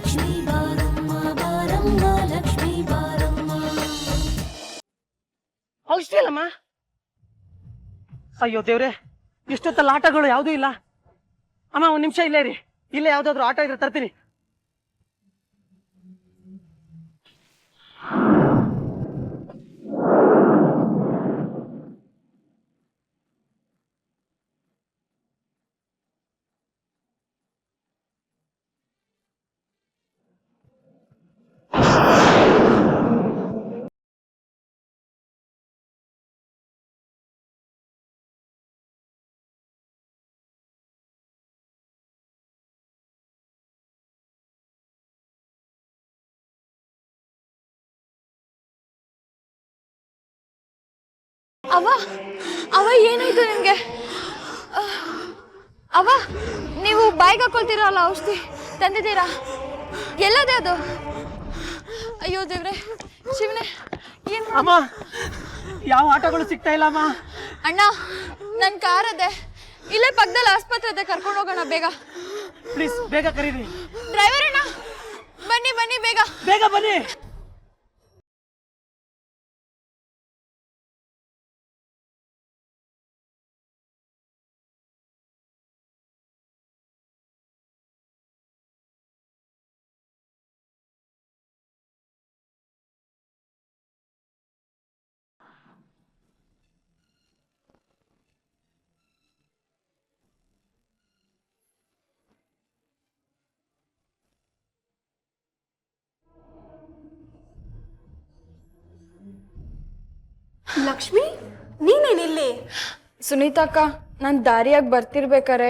ಲಕ್ಷ್ಮೀ ಬಾರಮ್ಮ ಬಾರಮ್ಮ ಲಕ್ಷ್ಮೀ ಬಾರಮ್ಮ. ಔಷಧಿಯಲ್ಲಮ್ಮ. ಅಯ್ಯೋ ದೇವ್ರೆ, ಇಷ್ಟೊತ್ತಲ್ಲ ಆಟಗಳು ಯಾವುದೂ ಇಲ್ಲ. ಅಮ್ಮ ಒಂದ್ ನಿಮಿಷ ಇಲ್ಲೇ ರೀ, ಇಲ್ಲೇ ಯಾವ್ದಾದ್ರು ಆಟ ಇದ್ರೆ ತರ್ತೀನಿ. ಅವ ಅವ ಏನಾಯ್ತು ನಿಮ್ಗೆ? ಅವ ನೀವು ಬಾಯಿಗೆ ಹಾಕೊಳ್ತೀರಲ್ಲ ಔಷಧಿ ತಂದಿದ್ದೀರಾ? ಎಲ್ಲದೆ ಅದು? ಅಯ್ಯೋ ದೇವ್ರೆ, ಶಿವನೇ, ಏನ್ ಅಮ್ಮ, ಯಾವ ಆಟಗಳು ಸಿಗ್ತಾ ಇಲ್ಲ ಅಮ್ಮ. ಅಣ್ಣ, ನನ್ನ ಕಾರ್ ಅದೆ, ಇಲ್ಲೇ ಪಕ್ಕದಲ್ಲಿ ಆಸ್ಪತ್ರೆ ಇದೆ, ಕರ್ಕೊಂಡು ಹೋಗೋಣ ಬೇಗ. ಪ್ಲೀಸ್ ಬೇಗ ಕರೀರಿ. ಡ್ರೈವರ್ ಅಣ್ಣ, ಬನ್ನಿ ಬನ್ನಿ, ಬೇಗ ಬೇಗ ಬನ್ನಿ. ಲಕ್ಷ್ಮಿ, ನೀನೇನಿಲ್ಲಿ? ಸುನೀತಕ್ಕ, ನಾನು ದಾರಿಯಾಗಿ ಬರ್ತಿರ್ಬೇಕಾರೆ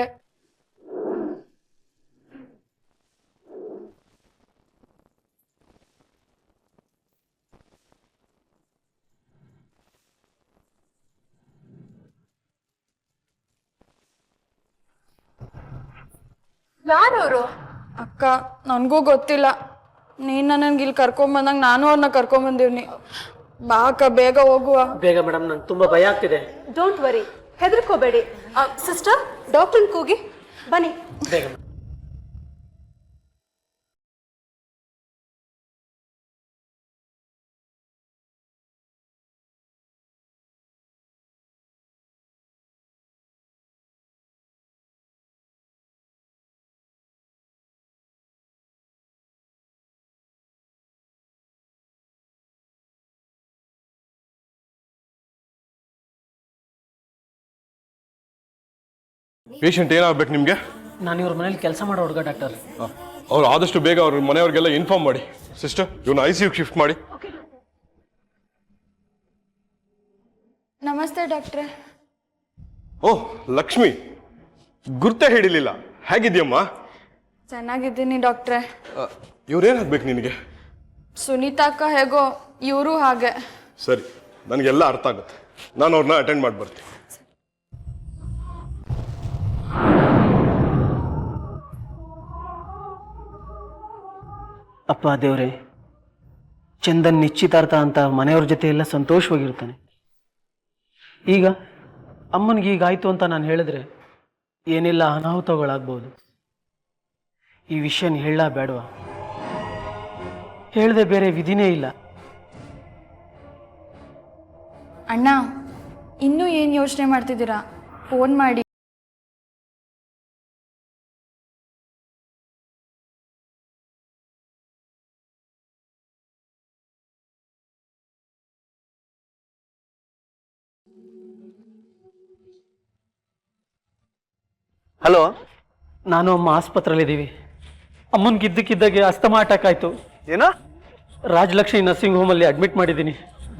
ಯಾರವರು? ಅಕ್ಕ, ನನಗೂ ಗೊತ್ತಿಲ್ಲ. ನೀನು ನನಗೆ ಇಲ್ಲಿ ಕರ್ಕೊಂಬಂದಂಗೆ ನಾನು ಅವ್ರನ್ನ ಕರ್ಕೊಂಬಂದಿವ್ನಿ. ಬಾ ಅಕ್ಕ, ಬೇಗ ಹೋಗುವ. ಬೇಗ ಮೇಡಮ್, ನಂಗೆ ತುಂಬಾ ಭಯ ಆಗ್ತಿದೆ. ಡೋಂಟ್ ವರಿ, ಹೆದರ್ಕೋಬೇಡಿ. ಸಿಸ್ಟರ್, ಡಾಕ್ಟರ್ ಕೂಗಿ ಬನ್ನಿ. ಬೇಗ. ಪೇಷಂಟ್ ಏನಾಗ್ಬೇಕು ನಿಮಗೆ? ನಾನು ಇವ್ರ ಮನೇಲಿ ಕೆಲಸ ಮಾಡೋ ಹುಡುಗ ಡಾಕ್ಟರ್. ಅವ್ರು ಆದಷ್ಟು ಬೇಗ ಅವ್ರ ಮನೆಯವ್ರಿಗೆಲ್ಲ ಇನ್ಫಾರ್ಮ್ ಮಾಡಿ. ಸಿಸ್ಟರ್, ಇವನ್ನ ICU ಶಿಫ್ಟ್ ಮಾಡಿ. ನಮಸ್ತೆ ಡಾಕ್ಟ್ರೆ. ಓಹ್ ಲಕ್ಷ್ಮಿ, ಗುರ್ತೇ ಹಿಡಿಲಿಲ್ಲ. ಹೇಗಿದ್ಯಮ್ಮ? ಚೆನ್ನಾಗಿದ್ದೀನಿ ಡಾಕ್ಟ್ರೆ. ಇವ್ರೇನಾಗ್ಬೇಕು ನಿನಗೆ? ಸುನೀತಾ ಅಕ್ಕ ಹೇಗೋ, ಇವರು ಹಾಗೆ. ಸರಿ, ನನಗೆಲ್ಲ ಅರ್ಥ ಆಗುತ್ತೆ. ನಾನು ಅವ್ರನ್ನ ಅಟೆಂಡ್ ಮಾಡಿ ಬರ್ತೀನಿ. ಅಪ್ಪ ದೇವ್ರೆ, ಚಂದನ್ ನಿಶ್ಚಿತಾರ್ಥ ಅಂತ ಮನೆಯವ್ರ ಜೊತೆ ಎಲ್ಲ ಸಂತೋಷವಾಗಿರ್ತಾನೆ. ಈಗ ಅಮ್ಮನಿಗೆ ಹೀಗಾಯ್ತು ಅಂತ ನಾನು ಹೇಳಿದ್ರೆ ಏನೆಲ್ಲ ಅನಾಹುತಗಳಾಗ್ಬೋದು. ಈ ವಿಷಯನ ಹೇಳ ಬೇಡವಾ? ಹೇಳದೆ ಬೇರೆ ವಿಧಿನೇ ಇಲ್ಲ. ಅಣ್ಣ, ಇನ್ನೂ ಏನು ಯೋಚನೆ ಮಾಡ್ತಿದ್ದೀರಾ? ಫೋನ್ ಮಾಡಿ. ಹಲೋ, ನಾನು ಅಮ್ಮ ಆಸ್ಪತ್ರೆಯಲ್ಲಿದ್ದೀವಿ. ಅಮ್ಮನಿಗೆ ಇದ್ದಕ್ಕಿದ್ದಾಗೆ ಅಸ್ತಮಾ ಅಟ್ಯಾಕ್ ಆಯಿತು. ಏನೋ? ರಾಜಲಕ್ಷ್ಮಿ ನರ್ಸಿಂಗ್ ಹೋಮಲ್ಲಿ ಅಡ್ಮಿಟ್ ಮಾಡಿದ್ದೀನಿ.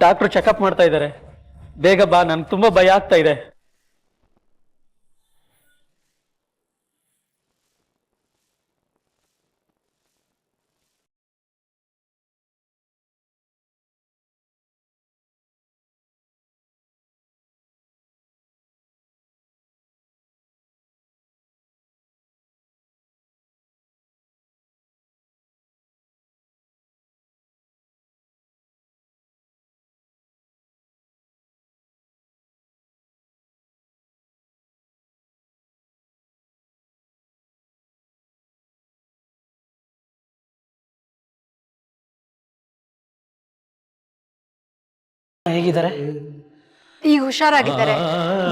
ಡಾಕ್ಟ್ರು ಚೆಕಪ್ ಮಾಡ್ತಾ ಇದ್ದಾರೆ. ಬೇಗ ಬಾ, ನನಗೆ ತುಂಬ ಭಯ ಆಗ್ತಾ ಇದೆ. ಹೇಗಿದ್ದಾರೆ? ಈಗ ಹುಷಾರಾಗಿದ್ದಾರೆ.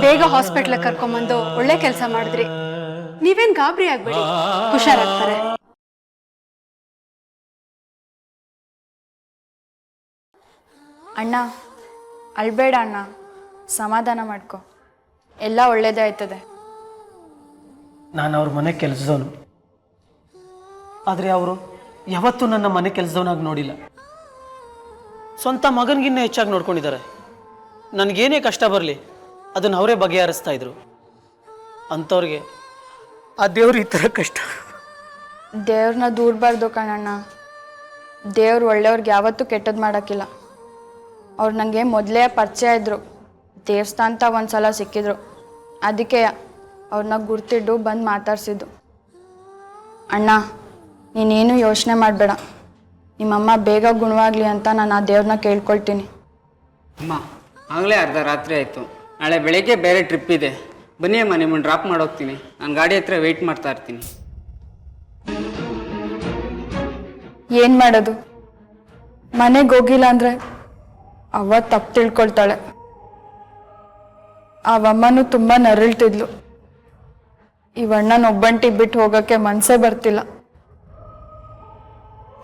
ಬೇಗ ಹಾಸ್ಪಿಟ್ಲಿಗೆ ಕರ್ಕೊಂಬಂದು ಒಳ್ಳೆ ಕೆಲಸ ಮಾಡಿದ್ರಿ. ನೀವೇನ್ ಗಾಬರಿ ಆಗ್ಬೇಡಿ, ಹುಷಾರಾಗ್ತಾರೆ. ಅಣ್ಣ ಅಳ್ಬೇಡ ಅಣ್ಣ, ಸಮಾಧಾನ ಮಾಡ್ಕೊ, ಎಲ್ಲ ಒಳ್ಳೇದೇ ಆಯ್ತದೆ. ನಾನು ಅವ್ರ ಮನೆ ಕೆಲಸದವನು, ಆದರೆ ಅವರು ಯಾವತ್ತೂ ನನ್ನ ಮನೆ ಕೆಲಸದವನಾಗಿ ನೋಡಿಲ್ಲ. ಸ್ವಂತ ಮಗನಿಗಿನ್ನ ಹೆಚ್ಚಾಗಿ ನೋಡ್ಕೊಂಡಿದ್ದಾರೆ. ನನಗೇನೇ ಕಷ್ಟ ಬರಲಿ ಅದನ್ನು ಅವರೇ ಬಗೆಹರಿಸ್ತಾ ಇದ್ರು. ಅಂಥವ್ರಿಗೆ ಆ ದೇವ್ರು ಈ ಥರ ಕಷ್ಟ. ದೇವ್ರನ್ನ ದೂರಬಾರ್ದು ಕಣಣ್ಣ. ದೇವ್ರು ಒಳ್ಳೆಯವ್ರಿಗೆ ಯಾವತ್ತೂ ಕೆಟ್ಟದ್ದು ಮಾಡೋಕ್ಕಿಲ್ಲ. ಅವ್ರು ನನಗೆ ಮೊದಲೇ ಪರಿಚಯ ಇದ್ದರು, ದೇವಸ್ಥಾನ ಒಂದು ಸಲ ಸಿಕ್ಕಿದ್ರು. ಅದಕ್ಕೆ ಅವ್ರನ್ನ ಗುರ್ತಿಟ್ಟು ಬಂದು ಮಾತಾಡ್ಸಿದ್ದು. ಅಣ್ಣ ನೀನೇನು ಯೋಚನೆ ಮಾಡಬೇಡ, ನಿಮ್ಮಮ್ಮ ಬೇಗ ಗುಣವಾಗಲಿ ಅಂತ ನಾನು ಆ ದೇವ್ರನ್ನ ಕೇಳ್ಕೊಳ್ತೀನಿ. ಅಮ್ಮ ಆಗಲೇ ಅರ್ಧ ರಾತ್ರಿ ಆಯಿತು, ನಾಳೆ ಬೆಳಗ್ಗೆ ಬೇರೆ ಟ್ರಿಪ್ ಇದೆ. ಬನ್ನಿ ಅಮ್ಮ, ನಿಮ್ಮನ್ನು ಡ್ರಾಪ್ ಮಾಡೋಗ್ತೀನಿ. ನಾನು ಗಾಡಿ ಹತ್ರ ವೆಯ್ಟ್ ಮಾಡ್ತಾ ಇರ್ತೀನಿ. ಏನು ಮಾಡೋದು, ಮನೆಗೆ ಹೋಗಿಲ್ಲ ಅಂದರೆ ಅವ್ವ ತಪ್ಪು ತಿಳ್ಕೊಳ್ತಾಳೆ. ಅವಮ್ಮನೂ ತುಂಬ ನರಳ್ತಿದ್ಲು. ಇವಣ್ಣನ ಒಬ್ಬಂಟಿ ಬಿಟ್ಟು ಹೋಗೋಕ್ಕೆ ಮನಸ್ಸೇ ಬರ್ತಿಲ್ಲ.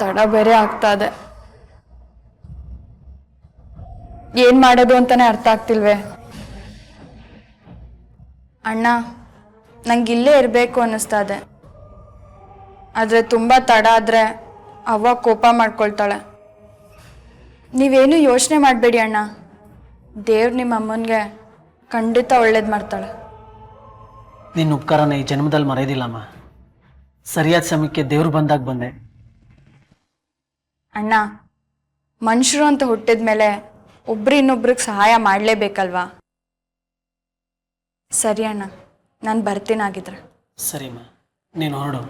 ತಡ ಬೇರೆ ಆಗ್ತಾ ಇದೆ. ಏನು ಮಾಡೋದು ಅಂತಾನೆ ಅರ್ಥ ಆಗ್ತಿಲ್ವೇ. ಅಣ್ಣ ನಂಗೆ ಇಲ್ಲೇ ಇರಬೇಕು ಅನ್ನಿಸ್ತಾ ಇದೆ, ಆದರೆ ತುಂಬ ತಡ ಆದರೆ ಅವ್ವ ಕೋಪ ಮಾಡ್ಕೊಳ್ತಾಳೆ. ನೀವೇನು ಯೋಚನೆ ಮಾಡಬೇಡಿ ಅಣ್ಣ, ದೇವ್ರು ನಿಮ್ಮ ಅಮ್ಮನಿಗೆ ಖಂಡಿತ ಒಳ್ಳೇದು ಮಾಡ್ತಾಳೆ. ನಿನ್ನ ಉಪಕಾರನ ಈ ಜನ್ಮದಲ್ಲಿ ಮರೆಯೋದಿಲ್ಲಮ್ಮ. ಸರಿಯಾದ ಸಮಯಕ್ಕೆ ದೇವ್ರು ಬಂದಾಗ ಬಂದೆ. ಅಣ್ಣ ಮನುಷ್ಯರು ಅಂತ ಹುಟ್ಟಿದ ಮೇಲೆ ಒಬ್ರು ಇನ್ನೊಬ್ರಿಗೆ ಸಹಾಯ ಮಾಡಲೇಬೇಕಲ್ವಾ. ಸರಿ ಅಣ್ಣ, ನಾನು ಬರ್ತೀನಾಗಿದ್ರೆ. ಸರಿಮ್ಮ, ನೀನು ಹೊರಡು.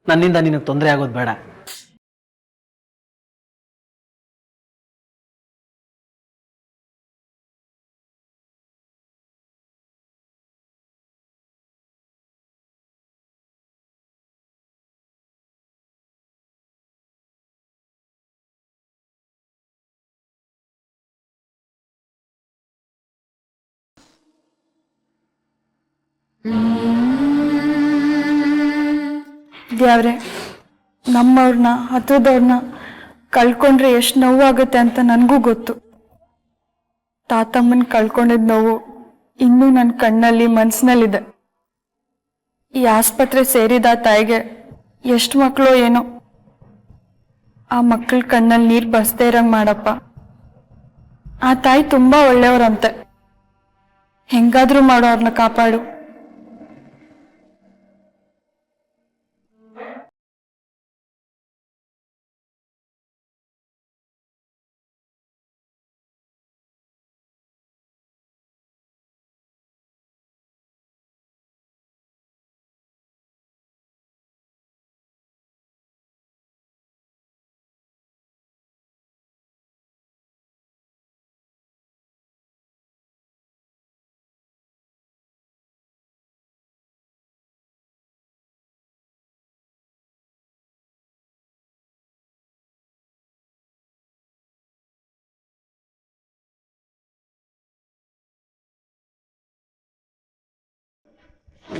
ನನ್ನಿಂದ ನಿನಗೆ ತೊಂದರೆ ಆಗೋದು ಬೇಡ. ದೇವ್ರೆ, ನಮ್ಮವ್ರನ್ನ ಹತ್ರದವ್ರನ್ನ ಕಳ್ಕೊಂಡ್ರೆ ಎಷ್ಟು ನೋವಾಗುತ್ತೆ ಅಂತ ನನಗೂ ಗೊತ್ತು. ತಾತಮ್ಮನ ಕಳ್ಕೊಂಡಿದ್ದ ನೋವು ಇನ್ನೂ ನನ್ನ ಕಣ್ಣಲ್ಲಿ ಮನಸ್ಸಿನಲ್ಲಿದೆ. ಈ ಆಸ್ಪತ್ರೆ ಸೇರಿದ ತಾಯಿಗೆ ಎಷ್ಟು ಮಕ್ಕಳು ಏನೋ, ಆ ಮಕ್ಕಳ ಕಣ್ಣಲ್ಲಿ ನೀರು ಬಸ್ದೇ ಇರಂಗೆ ಮಾಡಪ್ಪ. ಆ ತಾಯಿ ತುಂಬ ಒಳ್ಳೆಯವ್ರಂತೆ, ಹೆಂಗಾದ್ರೂ ಮಾಡೋ ಅವ್ರನ್ನ ಕಾಪಾಡು.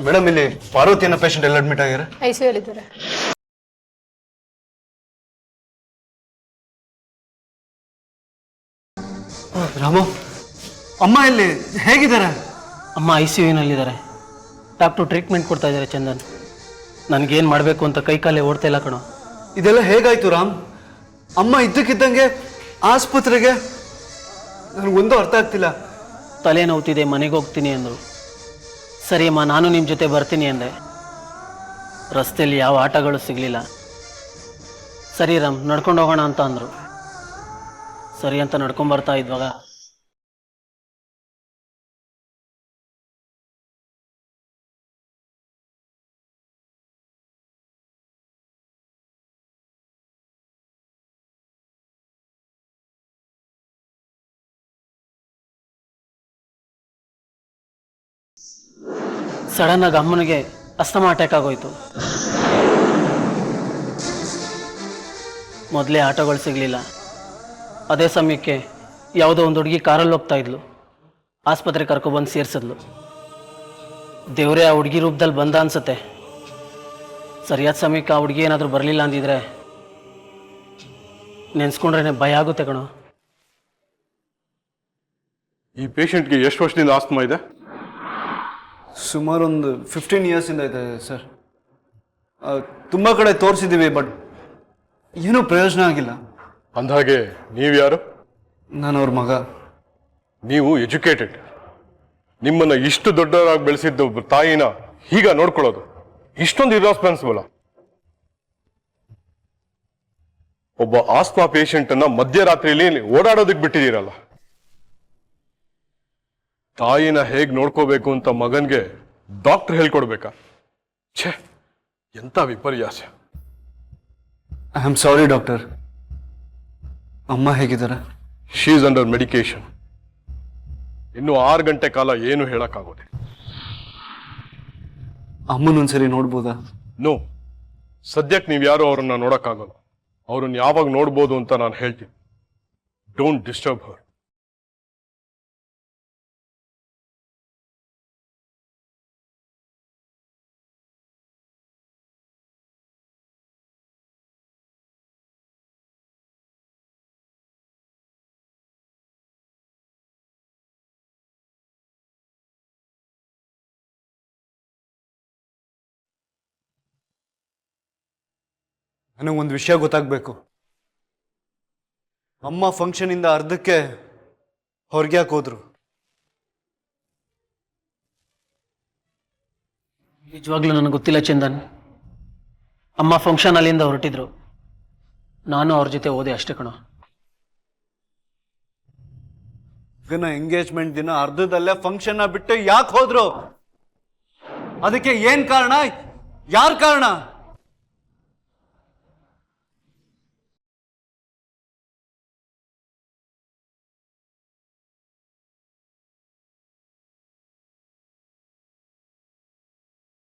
ಮೇಡಮ್, ಇಲ್ಲಿ ಪಾರ್ವತಿ ಅನ್ನೋ ಪೇಷಂಟ್ ಎಲ್ಲ ಅಡ್ಮಿಟ್ ಆಗ್ಯಾರ. ಐಸಿಯುಲಿದ್ದಾರೆ. ರಾಮು, ಅಮ್ಮ ಇಲ್ಲಿ ಹೇಗಿದ್ದಾರೆ? ಅಮ್ಮ ICUನಲ್ಲಿದ್ದಾರೆ. ಡಾಕ್ಟ್ರು ಟ್ರೀಟ್ಮೆಂಟ್ ಕೊಡ್ತಾ ಇದ್ದಾರೆ. ಚಂದನ್, ನನಗೇನು ಮಾಡಬೇಕು ಅಂತ ಕೈ ಕಾಲೇ ಓಡ್ತಾ ಇಲ್ಲ ಕಣೋ. ಇದೆಲ್ಲ ಹೇಗಾಯ್ತು ರಾಮ್? ಅಮ್ಮ ಇದ್ದಕ್ಕಿದ್ದಂಗೆ ಆಸ್ಪತ್ರೆಗೆ, ನನಗೊಂದು ಅರ್ಥ ಆಗ್ತಿಲ್ಲ. ತಲೆ ನೋವ್ತಿದೆ, ಮನೆಗೆ ಹೋಗ್ತೀನಿ ಅಂದರು. ಸರಿ ಅಮ್ಮ, ನಾನು ನಿಮ್ಮ ಜೊತೆ ಬರ್ತೀನಿ ಅಂದೆ. ರಸ್ತೆಯಲ್ಲಿ ಯಾವ ಆಟಗಳು ಸಿಗಲಿಲ್ಲ. ಸರಿ ರಾಮ್, ನಡ್ಕೊಂಡು ಹೋಗೋಣ ಅಂತ ಅಂದರು. ಸರಿ ಅಂತ ನಡ್ಕೊಂಬರ್ತಾ ಇದ್ವಾಗ ಸಡನ್ನಾಗಿ ಅಮ್ಮನಿಗೆ ಅಸ್ತಮಾ ಅಟ್ಯಾಕ್ ಆಗೋಯ್ತು. ಮೊದಲೇ ಆಟೋಗಳು ಸಿಗಲಿಲ್ಲ. ಅದೇ ಸಮಯಕ್ಕೆ ಯಾವುದೋ ಒಂದು ಹುಡುಗಿ ಕಾರಲ್ಲಿ ಹೋಗ್ತಾ ಇದ್ಲು, ಆಸ್ಪತ್ರೆ ಕರ್ಕೊಬಂದು ಸೇರಿಸಿದ್ಲು. ದೇವರೇ ಆ ಹುಡುಗಿ ರೂಪದಲ್ಲಿ ಬಂದ ಅನ್ಸತ್ತೆ. ಸರಿಯಾದ ಸಮಯಕ್ಕೆ ಆ ಹುಡುಗಿ ಏನಾದರೂ ಬರಲಿಲ್ಲ ಅಂದಿದ್ರೆ ನೆನ್ಸ್ಕೊಂಡ್ರೆ ಭಯ ಆಗುತ್ತೆ ಕಣೋ. ಈ ಪೇಷಂಟ್ಗೆ ಎಷ್ಟು ವರ್ಷದಿಂದ ಆಸ್ತಮಾ ಇದೆ? ಸುಮಾರು ಒಂದು 15 ಇಯರ್ಸಿಂದ ಇದೆ ಸರ್. ತುಂಬ ಕಡೆ ತೋರಿಸಿದ್ದೀವಿ, ಬಟ್ ಏನೂ ಪ್ರಯೋಜನ ಆಗಿಲ್ಲ. ಅಂದಹಾಗೆ ನೀವ್ಯಾರು? ನಾನು ಅವ್ರ ಮಗ. ನೀವು ಎಜುಕೇಟೆಡ್. ನಿಮ್ಮನ್ನ ಇಷ್ಟು ದೊಡ್ಡವರಾಗಿ ಬೆಳೆಸಿದ್ದ ಒಬ್ಬ ತಾಯಿನ ಹೀಗ ನೋಡ್ಕೊಳ್ಳೋದು ಇಷ್ಟೊಂದು ಇರ್ರೆಸ್ಪಾನ್ಸಿಬಲ್. ಒಬ್ಬ ಆಸ್ತಮಾ ಪೇಷಂಟ್ ಅನ್ನ ಮಧ್ಯರಾತ್ರಿಯಲ್ಲಿ ಓಡಾಡೋದಕ್ಕೆ ಬಿಟ್ಟಿದ್ದೀರಲ್ಲ. ತಾಯಿನ ಹೇಗ್ ನೋಡ್ಕೋಬೇಕು ಅಂತ ಮಗನ್ಗೆ ಡಾಕ್ಟರ್ ಹೇಳ್ಕೊಡ್ಬೇಕಾ? ಛೇ, ಎಂತ ವಿಪರ್ಯಾಸ. I am sorry doctor. ಅಮ್ಮ ಹೇಗಿದ್ದಾರೆ? She is under medication. ಇನ್ನು 6 ಗಂಟೆ ಕಾಲ ಏನು ಹೇಳಕ್ಕಾಗೋದಿಲ್ಲ. ಅಮ್ಮನೊಂದ್ಸರಿ ನೋಡ್ಬೋದಾ? ನೋ, ಸದ್ಯಕ್ಕೆ ನೀವ್ಯಾರು ಅವ್ರನ್ನ ನೋಡಕ್ಕಾಗಲ್ಲ. ಅವ್ರನ್ನ ಯಾವಾಗ ನೋಡ್ಬೋದು ಅಂತ ನಾನು ಹೇಳ್ತೀನಿ. ಡೋಂಟ್ ಡಿಸ್ಟರ್ಬ್ ಹರ್. ನನಗೊಂದು ವಿಷಯ ಗೊತ್ತಾಗಬೇಕು. ಅಮ್ಮ ಫಂಕ್ಷನಿಂದ ಅರ್ಧಕ್ಕೆ ಹೊರಗೆ ಯಾಕೆ ಹೋದ್ರು? ನಿಜವಾಗ್ಲೂ ನನಗೆ ಗೊತ್ತಿಲ್ಲ ಚಂದನ್. ಅಮ್ಮ ಫಂಕ್ಷನ್ ಅಲ್ಲಿಂದ ಹೊರಟಿದ್ರು, ನಾನು ಅವ್ರ ಜೊತೆ ಹೋದೆ ಅಷ್ಟೇ ಕಣೋ. ಎಂಗೇಜ್ಮೆಂಟ್ ದಿನ ಅರ್ಧದಲ್ಲೇ ಫಂಕ್ಷನ್ ಬಿಟ್ಟು ಯಾಕೆ ಹೋದ್ರು? ಅದಕ್ಕೆ ಏನ್ ಕಾರಣ? ಯಾರ ಕಾರಣ?